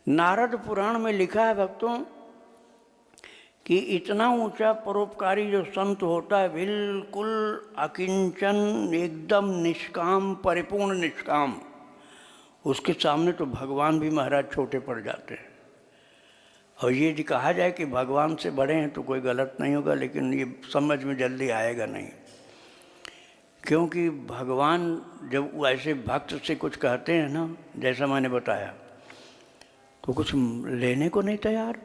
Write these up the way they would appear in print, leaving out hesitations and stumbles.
नारद पुराण में लिखा है भक्तों कि इतना ऊंचा परोपकारी जो संत होता है, बिल्कुल अकिंचन, एकदम निष्काम, परिपूर्ण निष्काम, उसके सामने तो भगवान भी महाराज छोटे पड़ जाते हैं। और ये जी कहा जाए कि भगवान से बड़े हैं तो कोई गलत नहीं होगा, लेकिन ये समझ में जल्दी आएगा नहीं, क्योंकि भगवान जब वो ऐसे भक्त से कुछ कहते हैं ना, जैसा मैंने बताया, तो कुछ लेने को नहीं तैयार,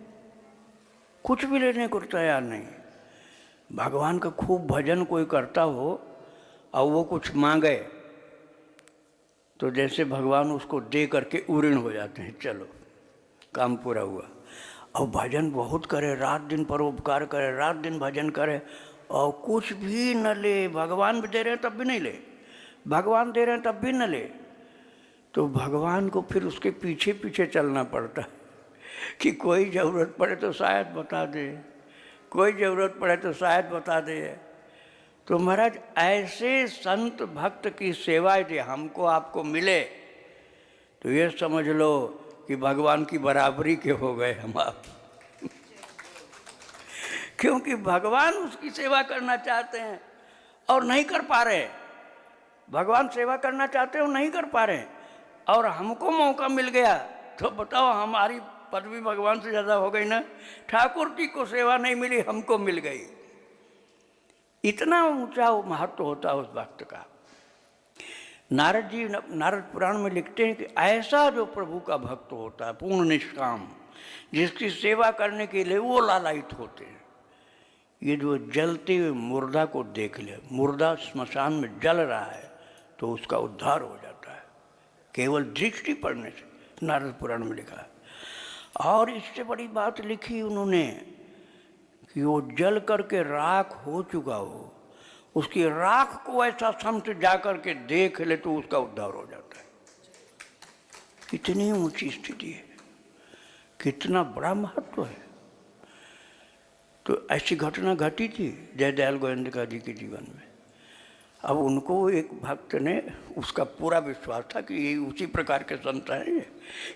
कुछ भी लेने को तैयार नहीं। भगवान का खूब भजन कोई करता हो और वो कुछ मांगे तो जैसे भगवान उसको दे करके उऋण हो जाते हैं, चलो काम पूरा हुआ। और भजन बहुत करे, रात दिन परोपकार करे, रात दिन भजन करे और कुछ भी न ले, भगवान भी दे रहे हैं तब भी नहीं ले, भगवान दे रहे हैं तब भी न ले, तो भगवान को फिर उसके पीछे पीछे चलना पड़ता है कि कोई ज़रूरत पड़े तो शायद बता दे, कोई ज़रूरत पड़े तो शायद बता दे। तो महाराज ऐसे संत भक्त की सेवा यदि हमको आपको मिले तो ये समझ लो कि भगवान की बराबरी के हो गए हम आप क्योंकि भगवान उसकी सेवा करना चाहते हैं और नहीं कर पा रहे, भगवान सेवा करना चाहते हैं और नहीं कर पा रहे, और हमको मौका मिल गया तो बताओ हमारी पदवी भगवान से ज़्यादा हो गई ना। ठाकुर जी को सेवा नहीं मिली, हमको मिल गई। इतना ऊंचा महत्व होता है उस भक्त का। नारद जी नारद पुराण में लिखते हैं कि ऐसा जो प्रभु का भक्त होता है, पूर्ण निष्काम, जिसकी सेवा करने के लिए वो लालायित होते हैं, ये जो जलते हुए मुर्दा को देख ले, मुर्दा स्मशान में जल रहा है तो उसका उद्धार हो जाता है केवल दृष्टि पड़ने से, नारद पुराण में लिखा है। और इससे बड़ी बात लिखी उन्होंने कि वो जल करके राख हो चुका हो, उसकी राख को ऐसा संत जाकर के देख ले तो उसका उद्धार हो जाता है। कितनी ऊंची स्थिति है, कितना बड़ा महत्व है। तो ऐसी घटना घटी थी जयदयाल गोविंदका जी के जीवन में। अब उनको एक भक्त ने, उसका पूरा विश्वास था कि ये उसी प्रकार के संत हैं,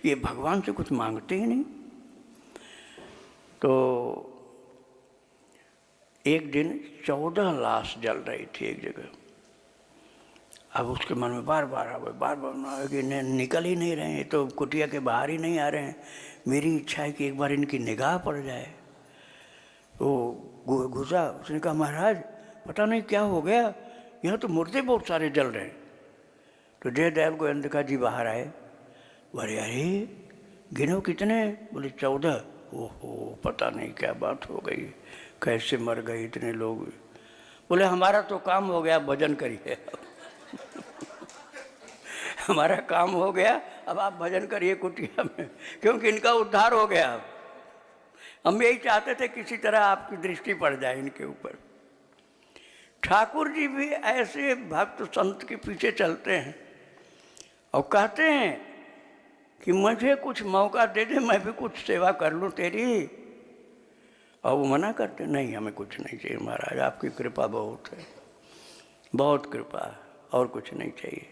ये भगवान से कुछ मांगते ही नहीं। तो एक दिन 14 लाश जल रही थी एक जगह। अब उसके मन में बार बार कि निकल ही नहीं रहे हैं, तो कुटिया के बाहर ही नहीं आ रहे हैं, मेरी इच्छा है कि एक बार इनकी निगाह पड़ जाए। तो घुसा, उसने कहा महाराज पता नहीं क्या हो गया, यहाँ तो मुर्दे बहुत सारे जल रहे हैं। तो जयदयाल गोविंदका जी बाहर आए, बोले अरे गिनो कितने? बोले 14। ओहो पता नहीं क्या बात हो गई, कैसे मर गए इतने लोग। बोले हमारा तो काम हो गया, भजन करिए हमारा काम हो गया, अब आप भजन करिए कुटिया में, क्योंकि इनका उद्धार हो गया। हम यही चाहते थे किसी तरह आपकी दृष्टि पड़ जाए इनके ऊपर। ठाकुर जी भी ऐसे भक्त संत के पीछे चलते हैं और कहते हैं कि मुझे कुछ मौका दे दे, मैं भी कुछ सेवा कर लूँ तेरी। और वो मना करते, नहीं हमें कुछ नहीं चाहिए महाराज, आपकी कृपा बहुत है, बहुत कृपा, और कुछ नहीं चाहिए।